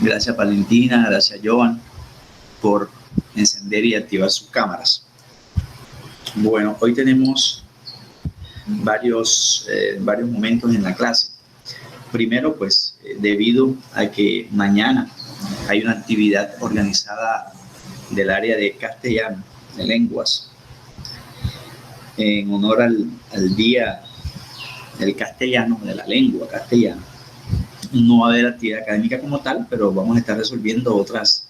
Gracias Valentina, gracias Joan por encender y activar sus cámaras. Bueno, hoy tenemos varios momentos en la clase. Primero, pues, debido a que mañana hay una actividad organizada del área de castellano, de lenguas, en honor al Día del Castellano, de la lengua castellana. No va a haber actividad académica como tal, pero vamos a estar resolviendo otras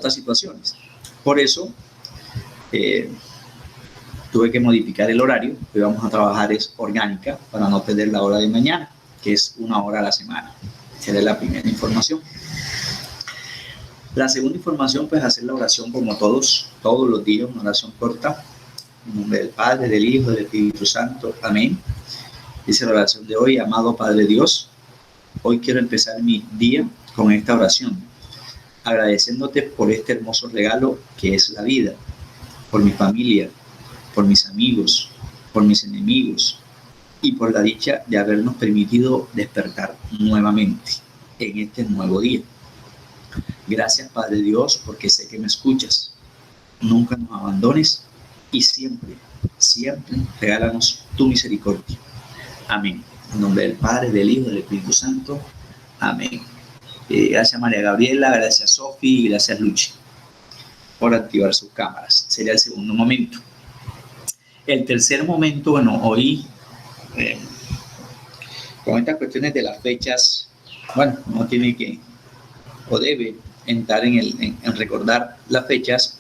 situaciones. Por eso, tuve que modificar el horario. Hoy vamos a trabajar es orgánica para no perder la hora de mañana, que es 1 hora a la semana. Esa es la primera información. La segunda información, pues hacer la oración como todos los días, una oración corta, en nombre del Padre, del Hijo, del Espíritu Santo. Amén. Dice la oración de hoy: amado Padre Dios, hoy quiero empezar mi día con esta oración, agradeciéndote por este hermoso regalo que es la vida, por mi familia, por mis amigos, por mis enemigos y por la dicha de habernos permitido despertar nuevamente en este nuevo día. Gracias, Padre Dios, porque sé que me escuchas. Nunca nos abandones y siempre regálanos tu misericordia. Amén. En nombre del Padre, del Hijo, del Espíritu Santo. Amén. Gracias María Gabriela, gracias Sofi y gracias Luchi por activar sus cámaras. Sería el segundo momento. El tercer momento, bueno, hoy con estas cuestiones de las fechas, bueno, no tiene que o debe entrar en recordar las fechas,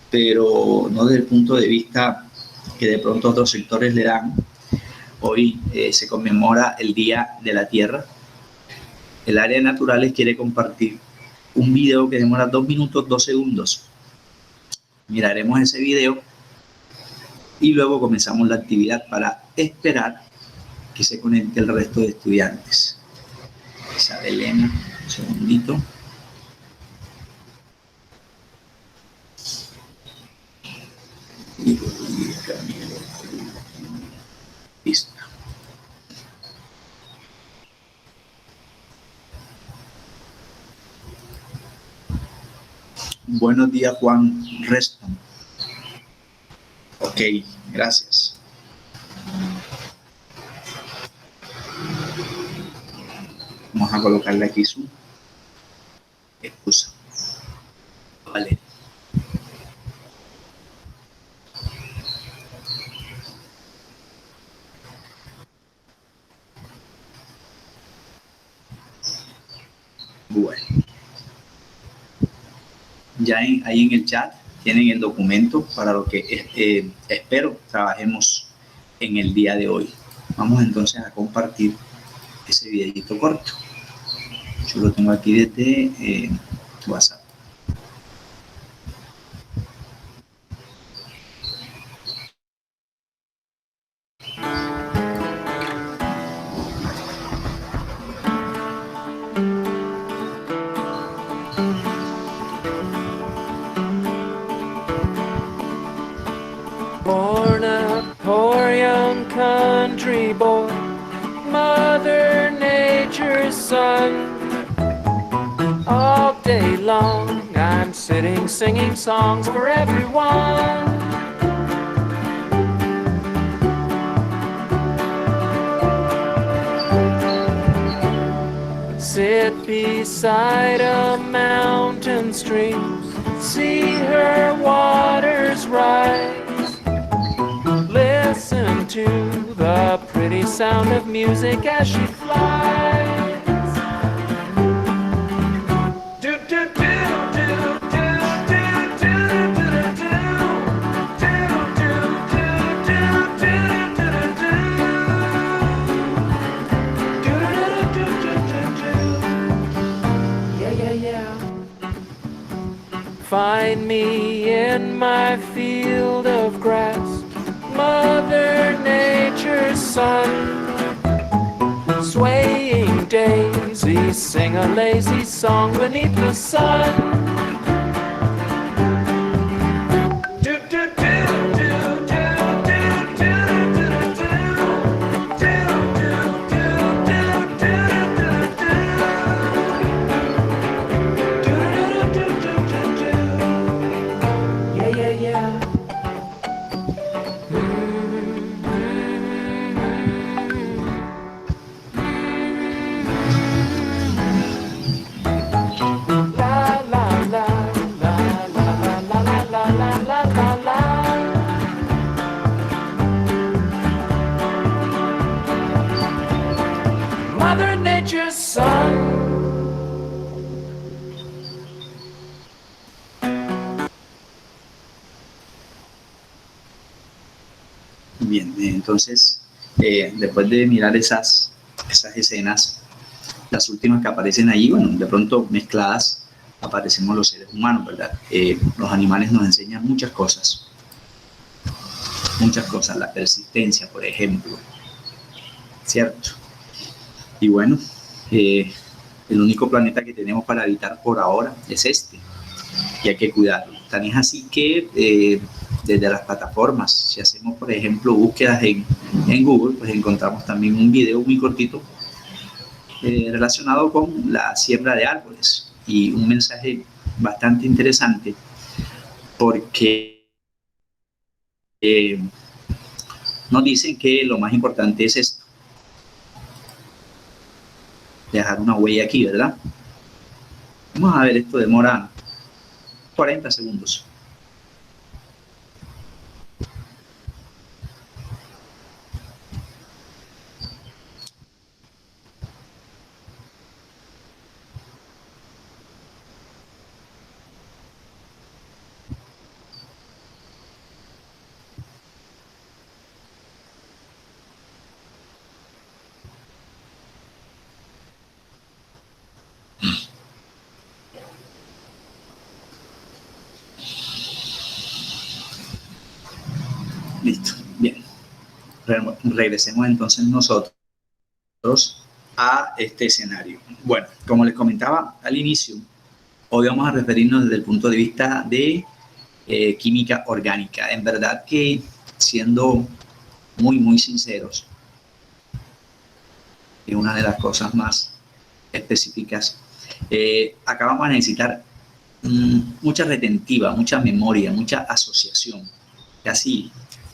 pero no desde el punto de vista que de pronto otros sectores le dan. Hoy se conmemora el Día de la Tierra. El área de naturales quiere compartir un video que demora 2 minutos 2 segundos. Miraremos ese video y luego comenzamos la actividad para esperar que se conecte el resto de estudiantes. Isabel Elena, un segundito. Listo. Buenos días, Juan Reston. Ok, gracias. Vamos a colocarle aquí su excusa. Vale. Bueno. Ya ahí en el chat tienen el documento para lo que espero trabajemos en el día de hoy. Vamos entonces a compartir ese videito corto. Yo lo tengo aquí desde WhatsApp. Born a poor young country boy, Mother Nature's son. All day long I'm sitting singing songs for everyone. Sit beside a mountain stream, see her waters rise. Listen to the pretty sound of music as she flies. Do do do do do do do do do do do do do. Yeah yeah yeah. Find me in my field of grass, Mother Nature's son. Swaying daisies sing a lazy song beneath the sun. Do do do do do do do do do do do do do do do. future sun. Bien, entonces, después de mirar esas escenas, las últimas que aparecen allí, bueno, de pronto mezcladas, aparecemos los seres humanos, ¿verdad? Los animales nos enseñan muchas cosas, la persistencia, por ejemplo, ¿cierto? Y bueno, el único planeta que tenemos para habitar por ahora es este, y hay que cuidarlo. Tan es así que desde las plataformas, si hacemos, por ejemplo, búsquedas en Google, pues encontramos también un video muy cortito relacionado con la siembra de árboles y un mensaje bastante interesante porque nos dicen que lo más importante es esto, dejar una huella aquí, ¿verdad? Vamos a ver, esto demora 40 segundos. Listo, bien. Regresemos entonces nosotros a este escenario. Bueno, como les comentaba al inicio, hoy vamos a referirnos desde el punto de vista de química orgánica. En verdad que, siendo muy sinceros, es una de las cosas más específicas. Acá vamos a necesitar mucha retentiva, mucha memoria, mucha asociación.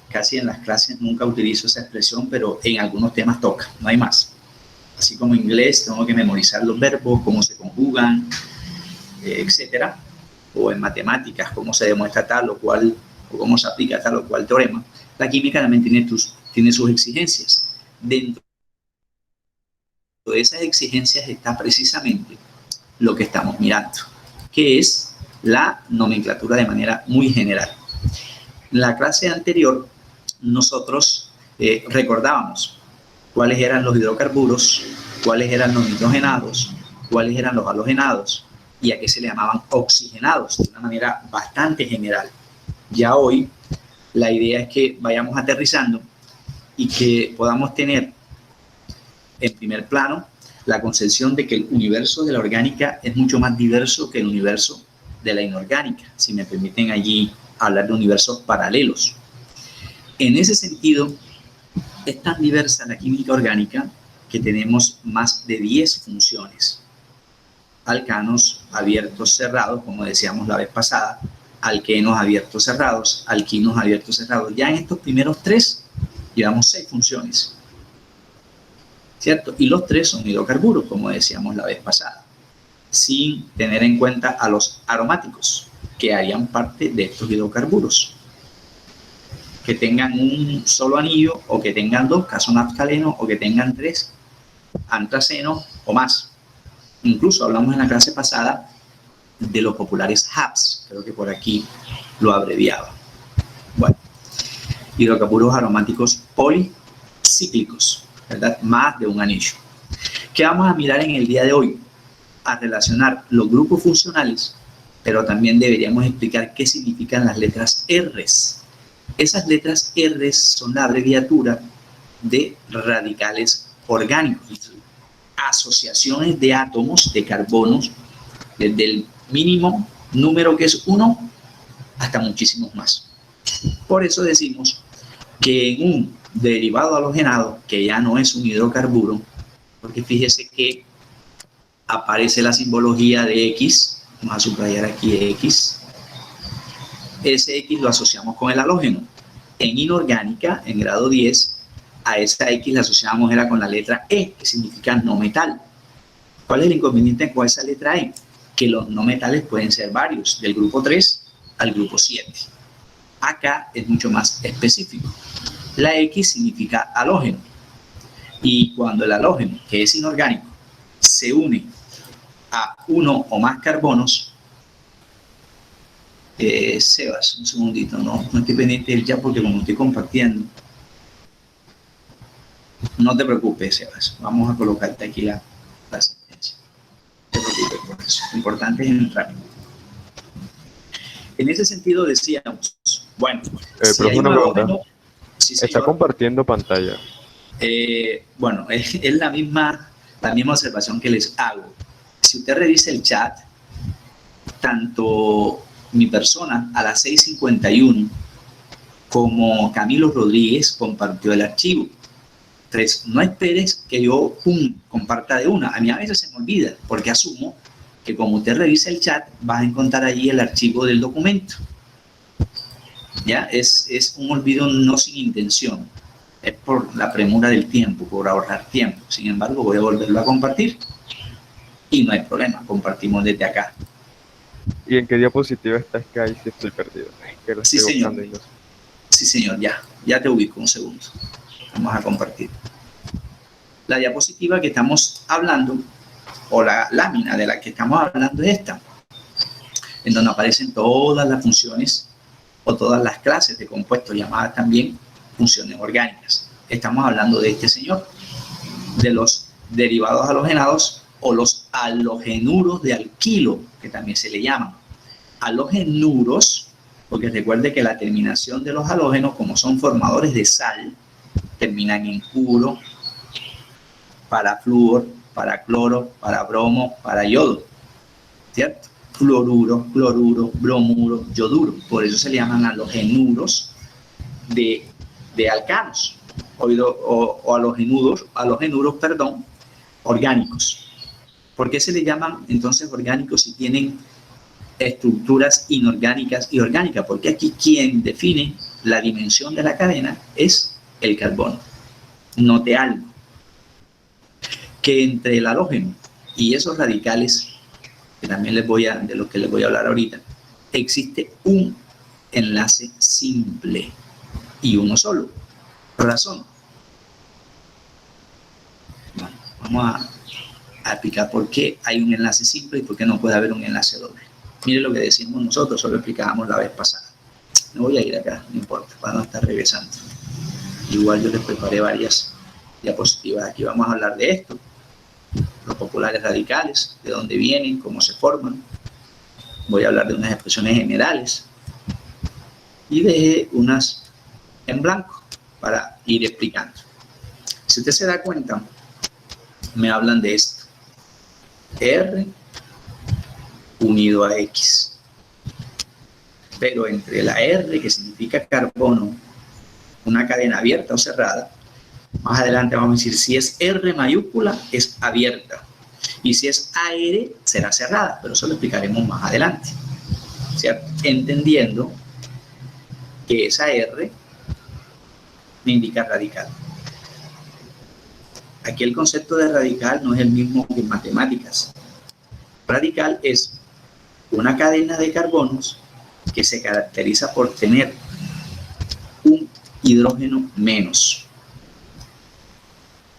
Casi en las clases nunca utilizo esa expresión, pero en algunos temas toca, no hay más. Así como en inglés tengo que memorizar los verbos, cómo se conjugan, etcétera, o en matemáticas, cómo se demuestra tal o cual, o cómo se aplica tal o cual teorema. La química también tiene sus exigencias. Dentro de esas exigencias está precisamente lo que estamos mirando, que es la nomenclatura de manera muy general. En la clase anterior nosotros recordábamos cuáles eran los hidrocarburos, cuáles eran los nitrogenados, cuáles eran los halogenados y a qué se le llamaban oxigenados, de una manera bastante general. Ya hoy la idea es que vayamos aterrizando y que podamos tener en primer plano la concepción de que el universo de la orgánica es mucho más diverso que el universo de la inorgánica, si me permiten allí hablar de universos paralelos. En ese sentido, es tan diversa la química orgánica que tenemos más de 10 funciones. Alcanos abiertos cerrados, como decíamos la vez pasada, alquenos abiertos cerrados, alquinos abiertos cerrados. Ya en estos primeros 3 llevamos 6 funciones, ¿cierto? Y los 3 son hidrocarburos, como decíamos la vez pasada, sin tener en cuenta a los aromáticos, que harían parte de estos hidrocarburos, que tengan un solo anillo o que tengan 2, caso naftaleno, o que tengan 3, antraceno o más. Incluso hablamos en la clase pasada de los populares HAPs, creo que por aquí lo abreviaba. Bueno, hidrocarburos aromáticos policíclicos, ¿verdad? Más de un anillo. ¿Qué vamos a mirar en el día de hoy? A relacionar los grupos funcionales, pero también deberíamos explicar qué significan las letras R's. Esas letras R son la abreviatura de radicales orgánicos, asociaciones de átomos de carbonos, desde el mínimo número que es 1 hasta muchísimos más. Por eso decimos que en un derivado halogenado, que ya no es un hidrocarburo, porque fíjese que aparece la simbología de X, vamos a subrayar aquí X, ese X lo asociamos con el halógeno. En inorgánica, en grado 10, a esa X la asociamos era con la letra E, que significa no metal. ¿Cuál es el inconveniente con esa letra E? Que los no metales pueden ser varios, del grupo 3 al grupo 7. Acá es mucho más específico. La X significa halógeno. Y cuando el halógeno, que es inorgánico, se une a uno o más carbonos, Sebas, un segundito, no estoy pendiente del chat porque como estoy compartiendo, no te preocupes, Sebas, vamos a colocarte aquí la sentencia. No te preocupes por eso, lo importante es entrar. En ese sentido decíamos, bueno, si profe, hay un una pregunta. halógeno, sí, Está señor. compartiendo pantalla. Bueno, es la misma observación que les hago. Si usted revisa el chat, tanto mi persona a las 6:51 como Camilo Rodríguez compartió el archivo. Entonces, no esperes que yo comparta de una. A mí a veces se me olvida porque asumo que como usted revisa el chat, vas a encontrar allí el archivo del documento. Ya, es un olvido no sin intención. Es por la premura del tiempo, por ahorrar tiempo. Sin embargo, voy a volverlo a compartir y no hay problema, compartimos desde acá. ¿Y en qué diapositiva está? Es que ahí sí estoy perdido. Es que lo Sí, estoy señor. buscando y no sé. Sí, señor, ya te ubico, un segundo. Vamos a compartir. La diapositiva que estamos hablando, o la lámina de la que estamos hablando es esta, en donde aparecen todas las funciones o todas las clases de compuestos llamadas también funciones orgánicas. Estamos hablando de este señor, de los derivados halogenados o los halogenuros de alquilo, que también se le llaman. Halogenuros, porque recuerde que la terminación de los halógenos, como son formadores de sal, terminan en uro, para flúor, para cloro, para bromo, para yodo, ¿cierto? Fluoruro, cloruro, bromuro, yoduro. Por eso se le llaman halogenuros de alcanos o halogenuros, orgánicos. ¿Por qué se le llaman entonces orgánicos si tienen estructuras inorgánicas y orgánicas? Porque aquí quien define la dimensión de la cadena es el carbono. Note algo, que entre el halógeno y esos radicales, que también de los que les voy a hablar ahorita, existe un enlace simple y uno solo. Razón. Bueno, vamos a explicar por qué hay un enlace simple y por qué no puede haber un enlace doble. Mire lo que decimos nosotros, solo explicábamos la vez pasada. Me voy a ir acá, no importa, para no estar regresando. Igual yo les preparé varias diapositivas. Aquí vamos a hablar de esto, los populares radicales, de dónde vienen, cómo se forman. Voy a hablar de unas expresiones generales y dejé unas en blanco para ir explicando. Si usted se da cuenta, me hablan de esto. R unido a X. Pero entre la R, que significa carbono, una cadena abierta o cerrada, más adelante vamos a decir si es R mayúscula es abierta y si es AR será cerrada, pero eso lo explicaremos más adelante, ¿cierto? Entendiendo que esa R me indica radical. Aquí el concepto de radical no es el mismo que en matemáticas. Radical es una cadena de carbonos que se caracteriza por tener un hidrógeno menos.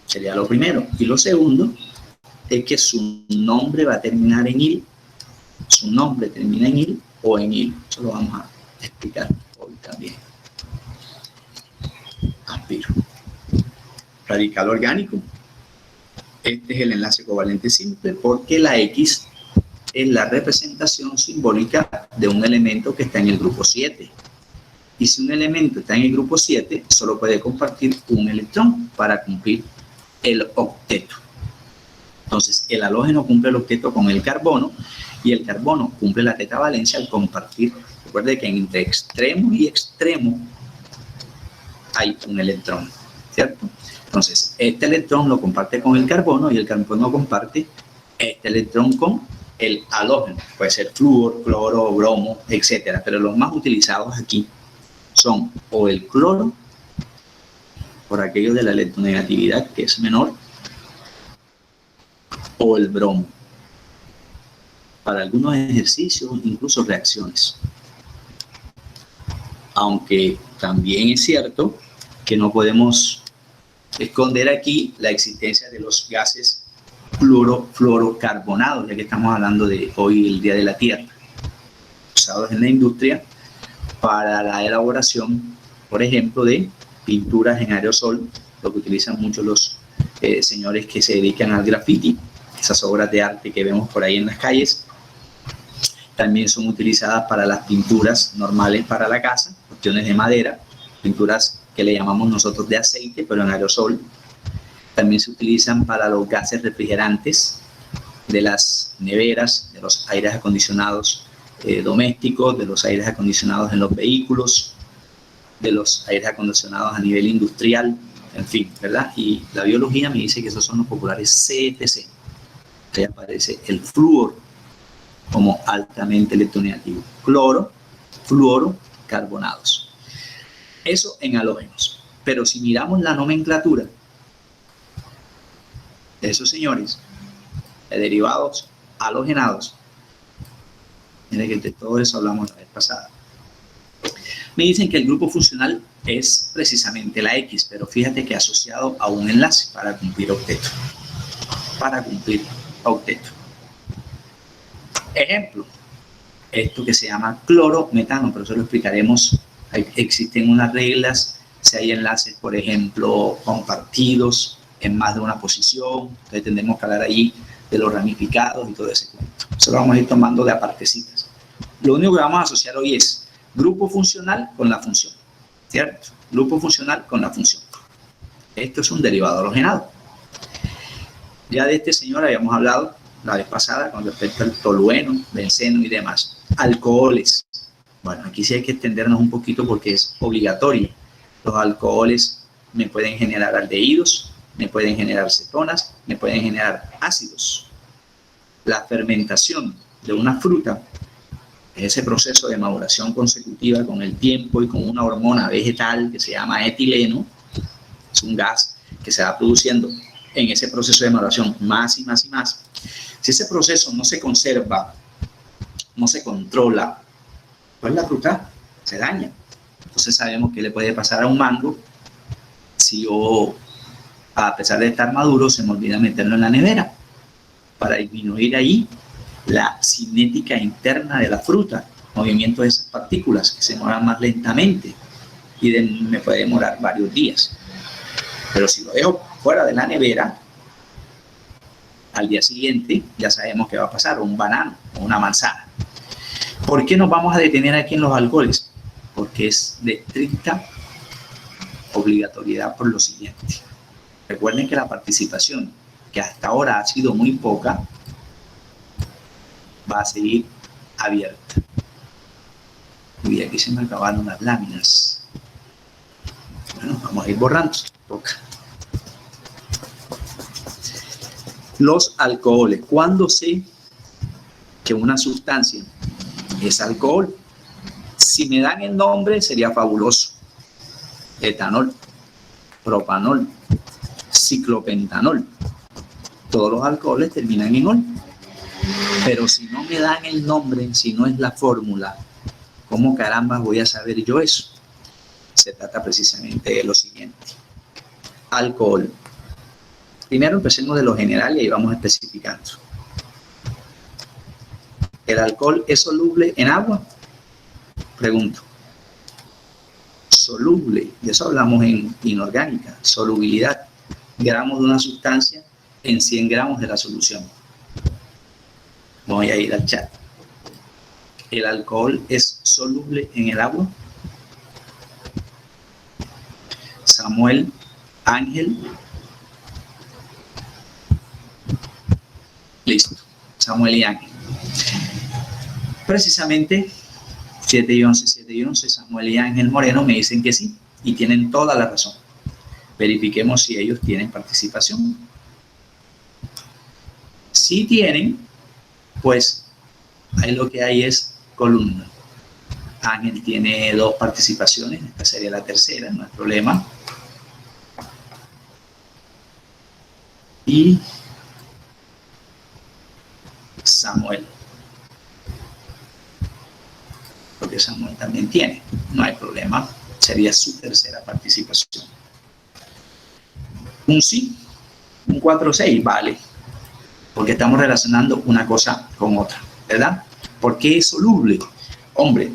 Sería lo primero. Y lo segundo es que su nombre va a terminar en il. Su nombre termina en il o en il. Eso lo vamos a explicar hoy también. Aspiro. Radical orgánico. Este es el enlace covalente simple porque la X es la representación simbólica de un elemento que está en el grupo 7. Y si un elemento está en el grupo 7, solo puede compartir un electrón para cumplir el octeto. Entonces, el halógeno cumple el octeto con el carbono y el carbono cumple la tetavalencia al compartir. Recuerde que entre extremo y extremo hay un electrón, ¿cierto? Entonces, este electrón lo comparte con el carbono y el carbono comparte este electrón con el halógeno. Puede ser flúor, cloro, bromo, etcétera. Pero los más utilizados aquí son o el cloro, por aquello de la electronegatividad que es menor, o el bromo, para algunos ejercicios, incluso reacciones. Aunque también es cierto que no podemos esconder aquí la existencia de los gases fluorocarbonados, ya que estamos hablando de hoy, el Día de la Tierra, usados en la industria para la elaboración, por ejemplo, de pinturas en aerosol, lo que utilizan muchos los señores que se dedican al graffiti, esas obras de arte que vemos por ahí en las calles. También son utilizadas para las pinturas normales para la casa, cuestiones de madera, pinturas que le llamamos nosotros de aceite, pero en aerosol. También se utilizan para los gases refrigerantes de las neveras, de los aires acondicionados domésticos, de los aires acondicionados en los vehículos, de los aires acondicionados a nivel industrial, en fin, ¿verdad? Y la biología me dice que esos son los populares CFC. Ahí aparece el flúor como altamente electronegativo. Cloro, fluoro, carbonados. Eso en halógenos. Pero si miramos la nomenclatura de esos señores, de derivados halogenados, mire que de todo eso hablamos la vez pasada, me dicen que el grupo funcional es precisamente la X, pero fíjate que asociado a un enlace para cumplir octeto. Para cumplir octeto. Ejemplo, esto que se llama clorometano, pero eso lo explicaremos. Existen unas reglas, si hay enlaces, por ejemplo, compartidos en más de una posición, entonces tendremos que hablar allí de los ramificados y todo ese cuento. Eso lo vamos a ir tomando de apartecitas. Lo único que vamos a asociar hoy es grupo funcional con la función, ¿cierto? Grupo funcional con la función. Esto es un derivado halogenado. Ya de este señor habíamos hablado la vez pasada con respecto al tolueno, benceno y demás. Alcoholes. Bueno, aquí sí hay que extendernos un poquito porque es obligatorio. Los alcoholes me pueden generar aldehídos, me pueden generar cetonas, me pueden generar ácidos. La fermentación de una fruta, ese proceso de maduración consecutiva con el tiempo y con una hormona vegetal que se llama etileno, es un gas que se va produciendo en ese proceso de maduración más y más y más. Si ese proceso no se conserva, no se controla, pues la fruta se daña. Entonces sabemos que le puede pasar a un mango si yo, a pesar de estar maduro, se me olvida meterlo en la nevera para disminuir ahí la cinética interna de la fruta, movimiento de esas partículas que se muevan más lentamente y me puede demorar varios días. Pero si lo dejo fuera de la nevera, al día siguiente ya sabemos qué va a pasar, un banano o una manzana. ¿Por qué nos vamos a detener aquí en los alcoholes? Porque es de estricta obligatoriedad por lo siguiente. Recuerden que la participación, que hasta ahora ha sido muy poca, va a seguir abierta. Uy, aquí se me acabaron las láminas. Bueno, vamos a ir borrando. Toca. Los alcoholes. ¿Cuándo sé que una sustancia es alcohol? Si me dan el nombre sería fabuloso. Etanol, propanol, ciclopentanol. Todos los alcoholes terminan en ol. Pero si no me dan el nombre, si no es la fórmula, ¿cómo caramba voy a saber yo eso? Se trata precisamente de lo siguiente. Alcohol. Primero empecemos de lo general y ahí vamos especificando. ¿El alcohol es soluble en agua? Pregunto. Soluble, de eso hablamos en inorgánica, solubilidad. Gramos de una sustancia en 100 gramos de la solución. Voy a ir al chat. ¿El alcohol es soluble en el agua? Samuel, Ángel. Listo. Samuel y Ángel. Precisamente 7 y 11, Samuel y Ángel Moreno me dicen que sí y tienen toda la razón. Verifiquemos si ellos tienen participación. Si tienen, pues ahí lo que hay es columna. Ángel tiene 2 participaciones, esta sería la tercera, no hay problema. Y Samuel, porque Samuel también tiene, no hay problema, sería su tercera participación. Un sí, un 4-6, vale. porque estamos relacionando una cosa con otra, ¿verdad? ¿Por qué es soluble? Hombre,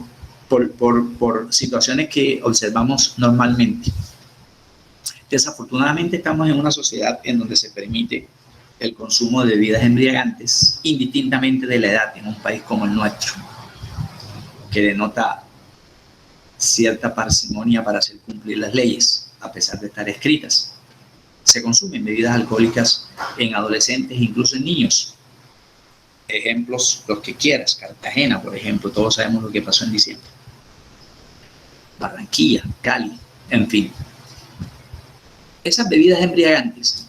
por situaciones que observamos normalmente. Desafortunadamente estamos en una sociedad en donde se permite el consumo de bebidas embriagantes indistintamente de la edad en un país como el nuestro, que denota cierta parsimonia para hacer cumplir las leyes, a pesar de estar escritas. Se consumen bebidas alcohólicas en adolescentes, incluso en niños. Ejemplos, los que quieras. Cartagena, por ejemplo, todos sabemos lo que pasó en diciembre. Barranquilla, Cali, en fin. Esas bebidas embriagantes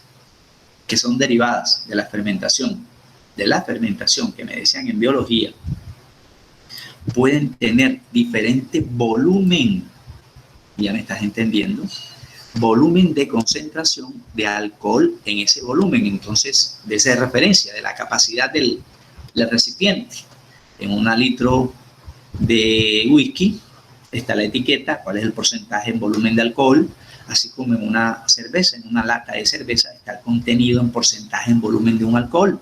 que son derivadas de la fermentación que me decían en biología, pueden tener diferente volumen, ya me estás entendiendo, volumen de concentración de alcohol en ese volumen. Entonces, de esa referencia, de la capacidad del recipiente. En 1 litro de whisky está la etiqueta, cuál es el porcentaje en volumen de alcohol, así como en una cerveza, en una lata de cerveza está el contenido en porcentaje en volumen de un alcohol.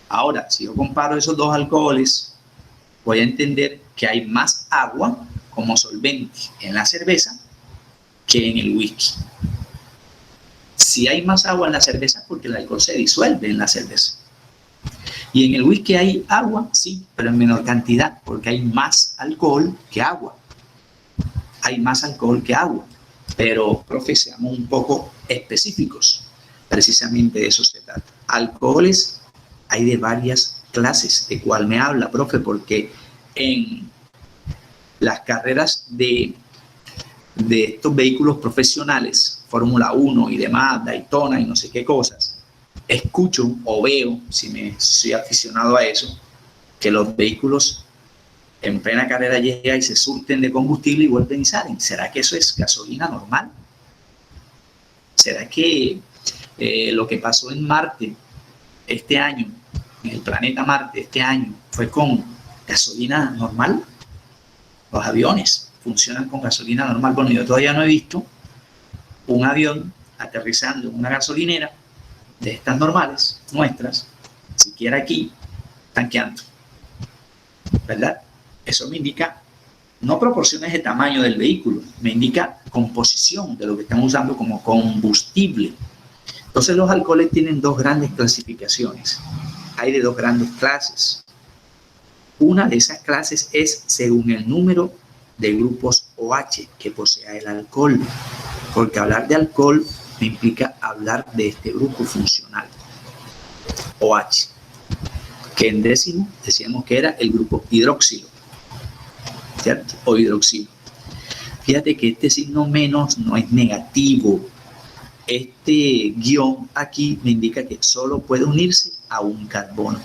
Ahora, si yo comparo esos dos alcoholes, voy a entender que hay más agua como solvente en la cerveza que en el whisky. Si hay más agua en la cerveza, porque el alcohol se disuelve en la cerveza. Y en el whisky hay agua, sí, pero en menor cantidad, porque hay más alcohol que agua. Hay más alcohol que agua. Pero, profe, seamos un poco específicos. Precisamente de eso se trata. Alcoholes hay de varias clases. ¿De cuál me habla, profe? Porque en las carreras de estos vehículos profesionales, Fórmula 1 y demás, Daytona y no sé qué cosas, escucho o veo, si me soy aficionado a eso, que los vehículos en plena carrera llegan y se surten de combustible y vuelven y salen. ¿Será que eso es gasolina normal? ¿Será que lo que pasó en Marte este año, en el planeta Marte este año, fue con gasolina normal? Los aviones funcionan con gasolina normal. Bueno, yo todavía no he visto un avión aterrizando en una gasolinera de estas normales, nuestras, siquiera aquí, tanqueando, ¿verdad? Eso me indica no proporciones de tamaño del vehículo, me indica composición de lo que estamos usando como combustible. Entonces los alcoholes tienen dos grandes clasificaciones. Hay de dos grandes clases. Una de esas clases es según el número de grupos OH que posea el alcohol, porque hablar de alcohol me implica hablar de este grupo funcional, OH, que en décimo decíamos que era el grupo hidroxilo, ¿cierto? O hidroxilo. Fíjate que este signo menos no es negativo. Este guión aquí me indica que solo puede unirse a un carbono.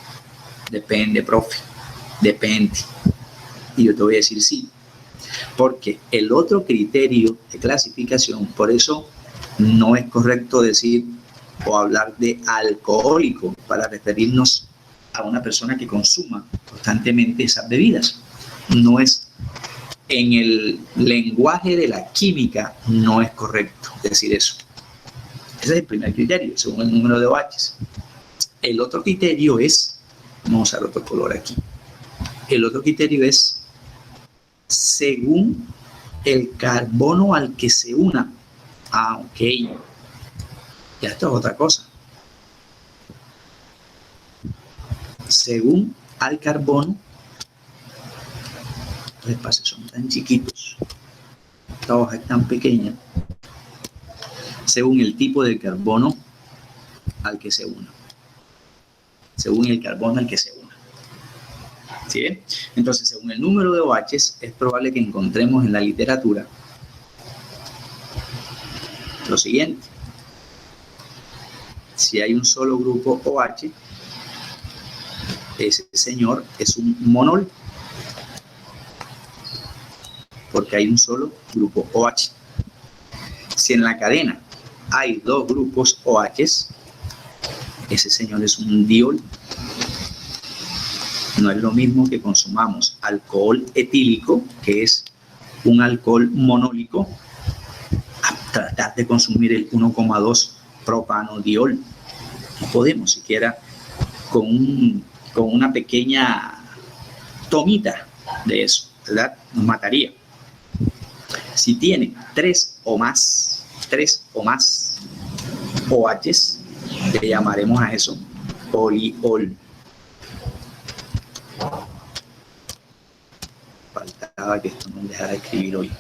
Depende, profe, depende. Y yo te voy a decir sí. Porque el otro criterio de clasificación, por eso no es correcto decir o hablar de alcohólico para referirnos a una persona que consuma constantemente esas bebidas. No es, en el lenguaje de la química, no es correcto decir eso. Ese es el primer criterio, según el número de OHs. El otro criterio es, vamos a usar otro color aquí. El otro criterio es según el carbono al que se una. Ah, ok. Ya esto es otra cosa. Según al carbono, los espacios son tan chiquitos, esta hoja es tan pequeña, según el tipo de carbono al que se una. Según el carbono al que se una. ¿Sí? Entonces, según el número de OHs, es probable que encontremos en la literatura lo siguiente. Si hay un solo grupo OH, ese señor es un monol, porque hay un solo grupo OH. Si en la cadena hay dos grupos OHs, ese señor es un diol. No es lo mismo que consumamos alcohol etílico, que es un alcohol monólico, a tratar de consumir el 1,2 propanodiol. No podemos siquiera con una pequeña tomita de eso, ¿verdad? Nos mataría. Si tiene 3 o más OHs, le llamaremos a eso poliol. Faltaba que esto no me dejara escribir hoy.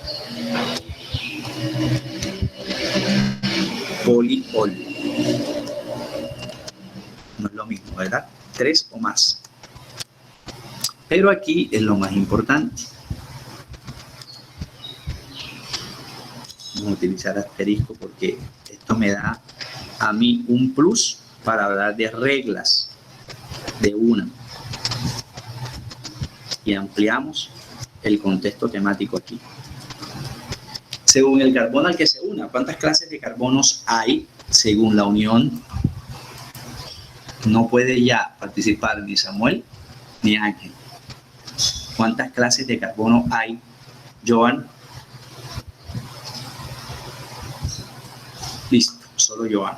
Poliol. No es lo mismo, ¿verdad? 3 o más. Pero aquí es lo más importante. Vamos a utilizar asterisco porque esto me da a mí un plus para hablar de reglas de una. Y ampliamos el contexto temático aquí. Según el carbono al que se una, ¿cuántas clases de carbonos hay? Según la unión, no puede ya participar ni Samuel ni Ángel. ¿Cuántas clases de carbono hay, Joan? Listo, solo Joan.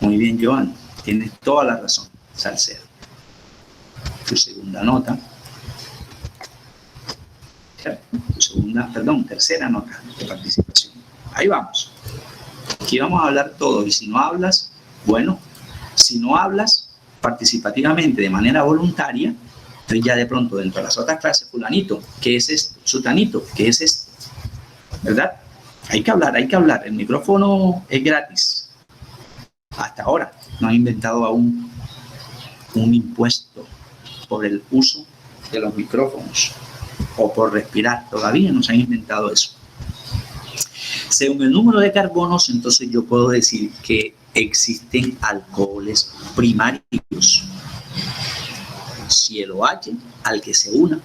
Muy bien, Joan, tienes toda la razón, Salcedo. Tu segunda nota. Tercera nota de participación. Ahí vamos. Aquí vamos a hablar todos. Y si no hablas, bueno, si no hablas participativamente de manera voluntaria, entonces ya de pronto dentro de las otras clases, fulanito, ¿qué es esto? Sutanito, ¿qué es esto? ¿Verdad? Hay que hablar. El micrófono es gratis. Hasta ahora no han inventado aún un impuesto por el uso de los micrófonos o por respirar. Todavía no se han inventado eso. Según el número de carbonos, entonces yo puedo decir que existen alcoholes primarios. Si el OH al que se una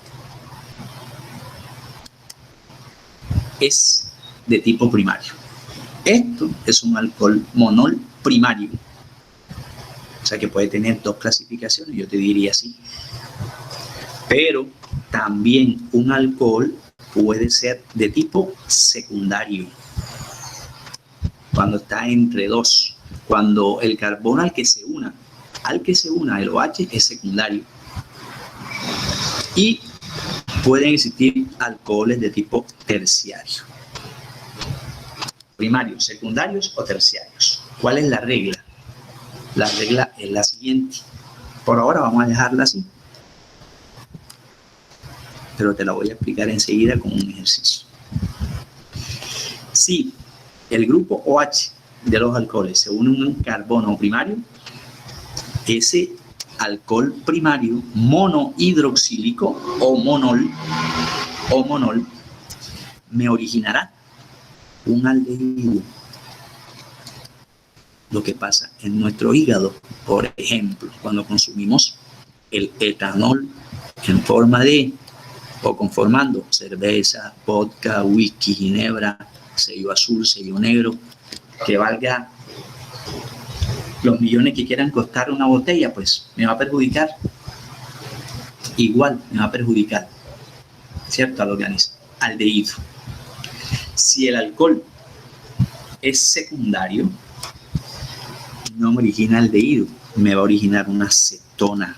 es de tipo primario. Esto es un alcohol monol primario. O sea que puede tener 2 clasificaciones, yo te diría así. Pero también un alcohol puede ser de tipo secundario. Cuando está entre 2. Cuando el carbono al que se una el OH es secundario. Y pueden existir alcoholes de tipo terciario. Primarios, secundarios o terciarios. ¿Cuál es la regla? La regla es la siguiente. Por ahora vamos a dejarla así. Pero te la voy a explicar enseguida con un ejercicio. Si el grupo OH de los alcoholes se une a un carbono primario, ese alcohol primario monohidroxílico o monol me originará un aldehído. Lo que pasa en nuestro hígado, por ejemplo, cuando consumimos el etanol en forma de o conformando cerveza, vodka, whisky, ginebra, sello azul, sello negro, que valga los millones que quieran costar una botella, pues me va a perjudicar. Igual me va a perjudicar, ¿cierto? Al organismo, aldehído. Si el alcohol es secundario, no me origina aldehído, me va a originar una cetona.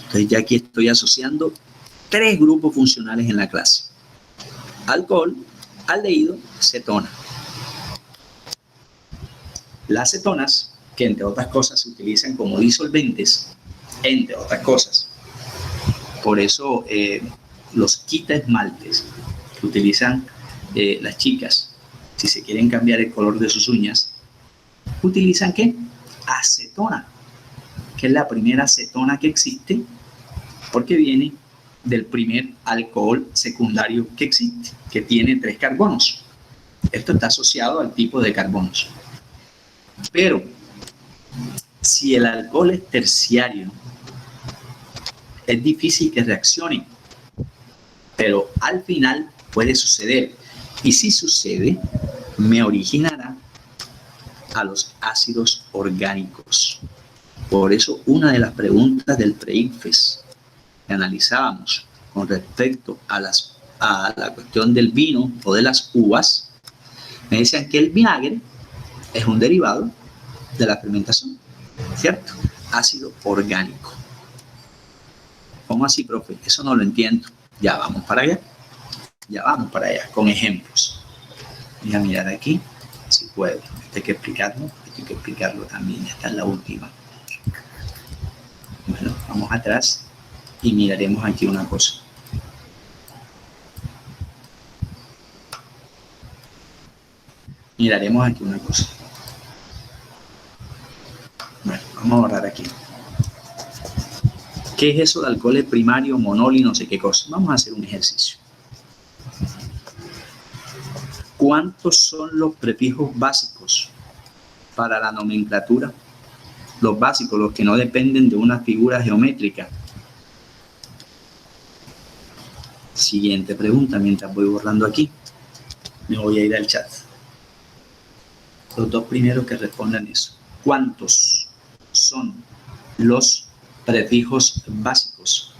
Entonces ya aquí estoy asociando 3 grupos funcionales en la clase: alcohol, aldehído, cetona. Las cetonas, que entre otras cosas se utilizan como disolventes, entre otras cosas. Por eso los quita esmaltes que utilizan las chicas, si se quieren cambiar el color de sus uñas, utilizan ¿qué? Acetona, que es la primera acetona que existe, porque viene del primer alcohol secundario que existe, que tiene 3 carbonos. Esto está asociado al tipo de carbonos. Pero si el alcohol es terciario, es difícil que reaccione, pero al final puede suceder. Y si sucede, me originará a los ácidos orgánicos. Por eso, una de las preguntas del pre-ICFES que analizábamos con respecto a las a la cuestión del vino o de las uvas, me decían que el vinagre es un derivado de la fermentación, ¿cierto? Ácido orgánico. ¿Cómo así, profe? Eso no lo entiendo. Ya vamos para allá. Ya vamos para allá, con ejemplos. Voy a mirar aquí, si puedo. Esto hay que explicarlo también. Esta es la última. Bueno, vamos atrás y miraremos aquí una cosa. Miraremos aquí una cosa. Bueno, vamos a borrar aquí. ¿Qué es eso de alcohol primario, monol y no sé qué cosa? Vamos a hacer un ejercicio. ¿Cuántos son los prefijos básicos para la nomenclatura? Los básicos, los que no dependen de una figura geométrica. Siguiente pregunta, mientras voy borrando aquí. Me voy a ir al chat. Los dos primeros que respondan eso. ¿Cuántos son los prefijos básicos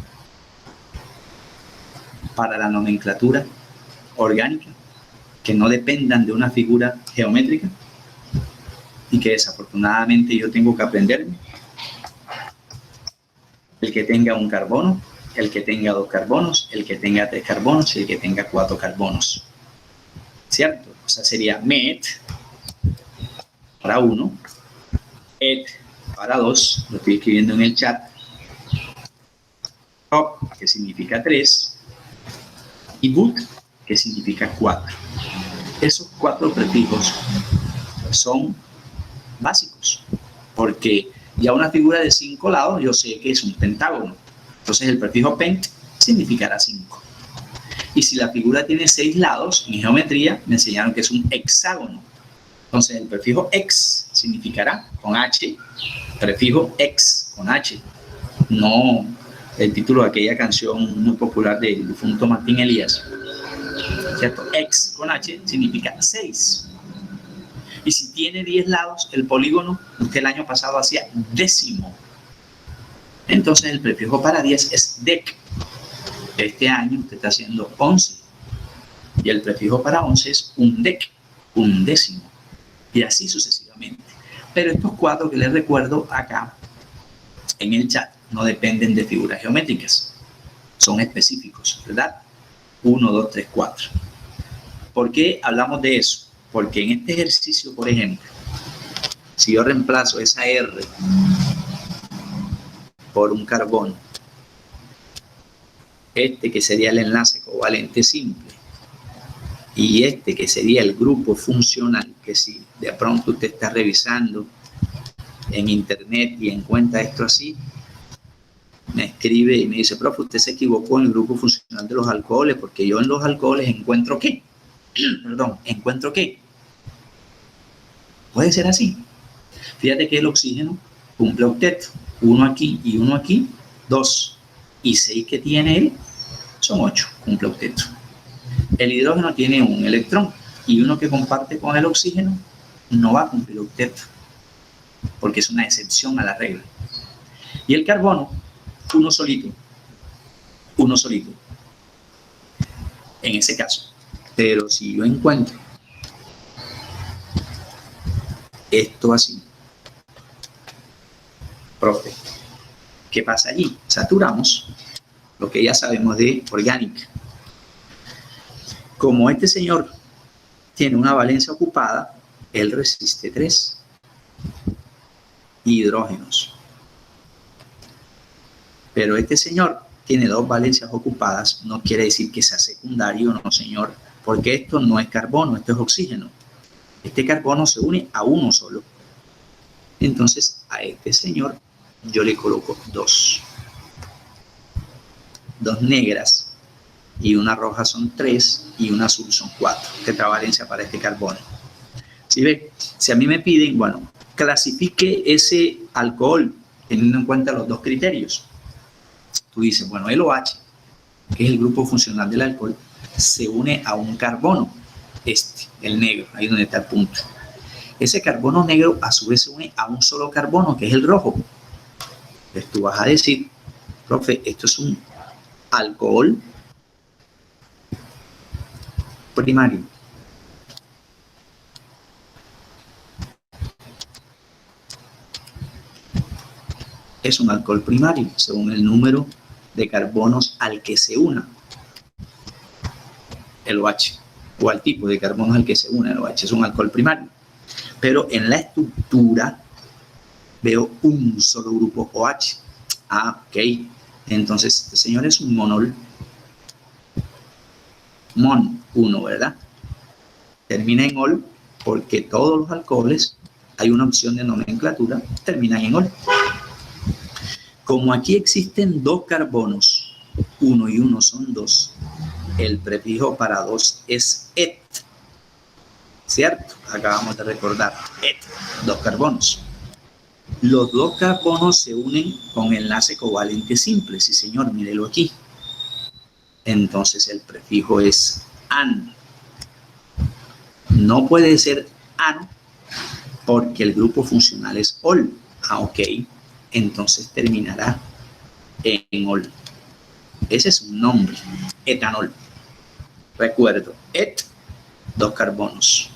para la nomenclatura orgánica que no dependan de una figura geométrica y que desafortunadamente yo tengo que aprenderme? El que tenga un carbono, el que tenga 2 carbonos, el que tenga 3 carbonos y el que tenga 4 carbonos, ¿cierto? O sea, sería met para 1, et para 2, lo estoy escribiendo en el chat, op, que significa 3, y but, que significa 4. Esos 4 prefijos son básicos, porque ya una figura de 5 lados yo sé que es un pentágono. Entonces el prefijo pent significará 5. Y si la figura tiene 6 lados, en geometría me enseñaron que es un hexágono. Entonces el prefijo ex significará con H, prefijo ex con H. No el título de aquella canción muy popular del difunto Martín Elías, ¿cierto? Ex con H significa 6. Y si tiene 10 lados, el polígono, usted el año pasado hacía décimo. Entonces el prefijo para 10 es dec. Este año usted está haciendo 11. Y el prefijo para 11 es undec, undécimo. Y así sucesivamente. Pero estos 4 que les recuerdo acá en el chat no dependen de figuras geométricas. Son específicos, ¿verdad? 1, 2, 3, 4. ¿Por qué hablamos de eso? Porque en este ejercicio, por ejemplo, si yo reemplazo esa R por un carbono, este que sería el enlace covalente simple, y este que sería el grupo funcional, que si de pronto usted está revisando en internet y encuentra esto así, me escribe y me dice, profe, usted se equivocó en el grupo funcional de los alcoholes, porque yo en los alcoholes encuentro ¿qué? Perdón, ¿encuentro qué? Puede ser así. Fíjate que el oxígeno cumple octeto, 1 aquí y 1 aquí, 2, y 6 que tiene él son 8, cumple octeto. El hidrógeno tiene un electrón y uno que comparte con el oxígeno no va a cumplir octeto, porque es una excepción a la regla. Y el carbono, uno solito, en ese caso. Pero si yo encuentro esto así, profe, ¿qué pasa allí? Saturamos lo que ya sabemos de orgánica. Como este señor tiene una valencia ocupada, él resiste 3 hidrógenos. Pero este señor tiene 2 valencias ocupadas, no quiere decir que sea secundario, no señor, porque esto no es carbono, esto es oxígeno. Este carbono se une a uno solo. Entonces a este señor yo le coloco 2 negras, y una roja son 3 y una azul son 4, tetravalencia para este carbono. ¿Sí ve? Si a mí me piden, bueno, clasifique ese alcohol teniendo en cuenta los 2 criterios. Tú dices, bueno, el OH, que es el grupo funcional del alcohol, se une a un carbono, el negro, ahí donde está el punto. Ese carbono negro a su vez se une a un solo carbono, que es el rojo. Entonces tú vas a decir, profe, esto es un alcohol primario. Es un alcohol primario según el número de carbonos al que se una el OH, o al tipo de carbonos al que se une el OH. Es un alcohol primario. Pero en la estructura veo un solo grupo OH. Ah, ok. Entonces, este señor es un monol. Mon 1, ¿verdad? Termina en ol porque todos los alcoholes, hay una opción de nomenclatura, terminan en ol. Como aquí existen dos carbonos, 1 y 1 son 2, el prefijo para 2 es et, ¿cierto? Acabamos de recordar, et, 2 carbonos. Los 2 carbonos se unen con enlace covalente simple, sí señor, mírelo aquí. Entonces el prefijo es an. No puede ser ano porque el grupo funcional es ol. Ah, ok. Entonces terminará en ol. Ese es un nombre, etanol. Recuerdo, et, 2 carbonos.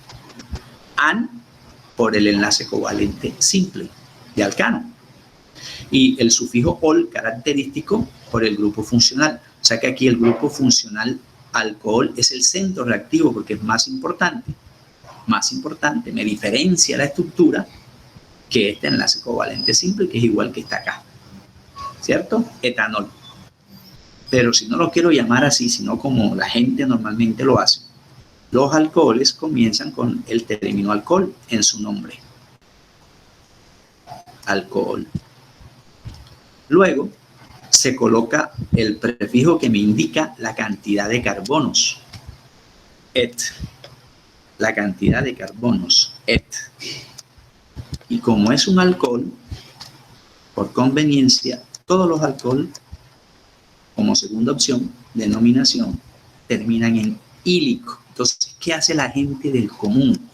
An, por el enlace covalente simple de alcano. Y el sufijo ol característico por el grupo funcional. O sea que aquí el grupo funcional alcohol es el centro reactivo porque es más importante, me diferencia la estructura que este enlace covalente simple, que es igual que está acá, ¿cierto? Etanol. Pero si no lo quiero llamar así, sino como la gente normalmente lo hace, los alcoholes comienzan con el término alcohol en su nombre. Alcohol. Luego se coloca el prefijo que me indica la cantidad de carbonos. Et. La cantidad de carbonos. Et. Y como es un alcohol, por conveniencia, todos los alcoholes, como segunda opción, denominación, terminan en ílico. Entonces, ¿qué hace la gente del común?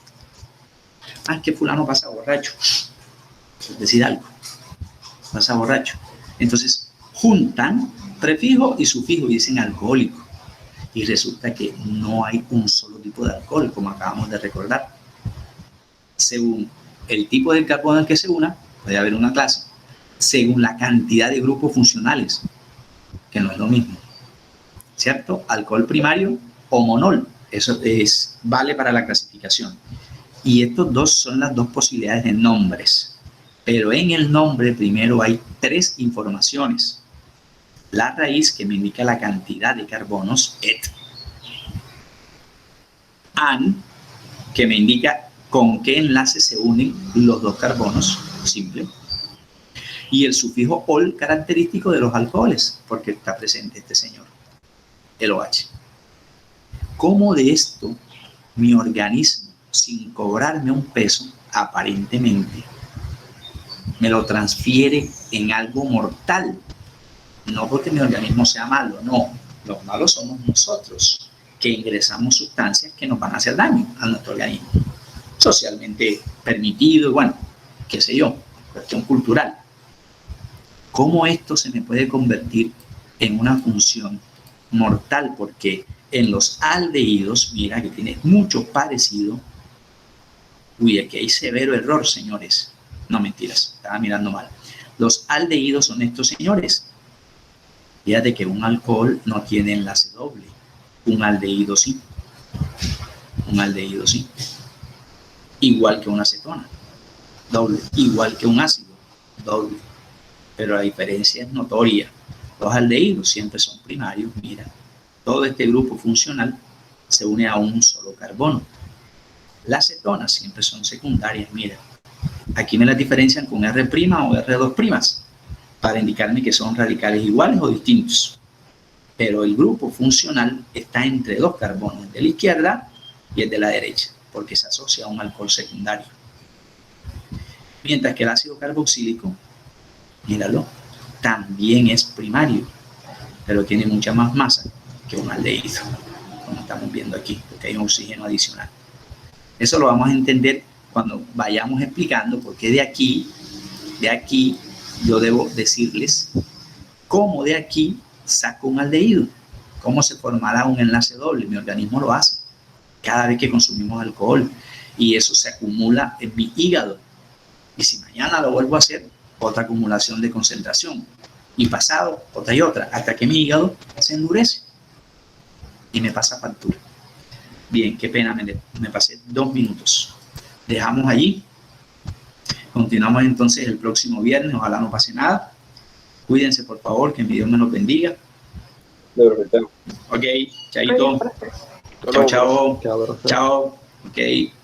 Ah, es que fulano pasa borracho. Es decir, algo. Pasa borracho. Entonces, juntan prefijo y sufijo y dicen alcohólico. Y resulta que no hay un solo tipo de alcohol, como acabamos de recordar. Según el tipo de carbono al que se una, puede haber una clase, según la cantidad de grupos funcionales, que no es lo mismo, ¿cierto? Alcohol primario o monol, eso vale para la clasificación. Y estos dos son las dos posibilidades de nombres, pero en el nombre primero hay 3 informaciones. La raíz, que me indica la cantidad de carbonos, et. An, que me indica con qué enlace se unen los 2 carbonos, simple. Y el sufijo ol, característico de los alcoholes, porque está presente este señor, el OH. ¿Cómo de esto mi organismo, sin cobrarme un peso, aparentemente, me lo transfiere en algo mortal? No porque mi organismo sea malo, no. Los malos somos nosotros, que ingresamos sustancias que nos van a hacer daño a nuestro organismo. Socialmente permitido, bueno, qué sé yo, cuestión cultural. ¿Cómo esto se me puede convertir en una función mortal? Porque en los aldehídos, mira que tiene mucho parecido. Uy, aquí hay severo error, señores. No, mentiras, estaba mirando mal. Los aldehídos son estos señores. Fíjate que un alcohol no tiene enlace doble. Un aldehído sí. Un aldehído sí. Igual que una acetona. Doble. Igual que un ácido. Doble. Pero la diferencia es notoria. Los aldehídos siempre son primarios. Mira, todo este grupo funcional se une a un solo carbono. Las cetonas siempre son secundarias. Mira, aquí me las diferencian con R' o R2' para indicarme que son radicales iguales o distintos. Pero el grupo funcional está entre 2 carbonos, el de la izquierda y el de la derecha, porque se asocia a un alcohol secundario. Mientras que el ácido carboxílico, míralo, también es primario, pero tiene mucha más masa que un aldehído, como estamos viendo aquí, porque hay un oxígeno adicional. Eso lo vamos a entender cuando vayamos explicando, porque de aquí yo debo decirles cómo de aquí saco un aldehído, cómo se formará un enlace doble. Mi organismo lo hace, cada vez que consumimos alcohol, y eso se acumula en mi hígado. Y si mañana lo vuelvo a hacer, otra acumulación de concentración. Y pasado, otra y otra, hasta que mi hígado se endurece y me pasa factura. Bien, qué pena, me pasé 2 minutos. Dejamos allí. Continuamos entonces el próximo viernes. Ojalá no pase nada. Cuídense, por favor, que mi Dios me los bendiga. De verdad. Ok, chaito. Hasta Chao, luego. chao. Chao, profe. Chao. Ok.